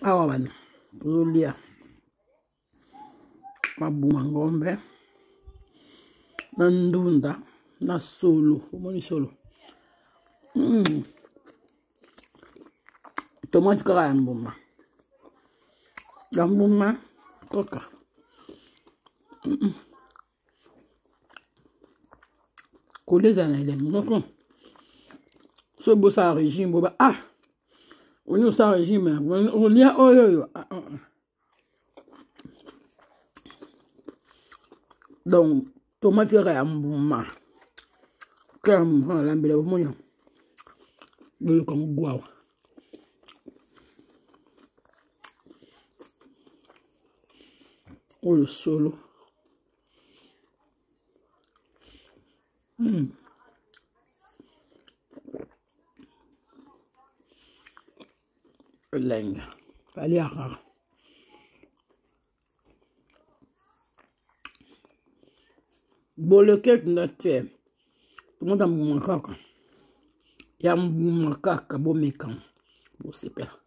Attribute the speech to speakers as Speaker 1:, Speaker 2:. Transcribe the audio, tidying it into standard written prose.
Speaker 1: Awa bana tozolia mabuma ngombe na ndunda na solo. Omoni solo. Tomate kaka ya mbuma. Ya mbuma koka. Koleza na ile moko. So bosa régime boba on est au régime on y a donc tomate ya mbuma comme la mbele bomonyo boyo comme gwawa le solo lenga ali akara bole kek na te tumonda mbuma kaka ya mbuma kaka bo mekan bo sepela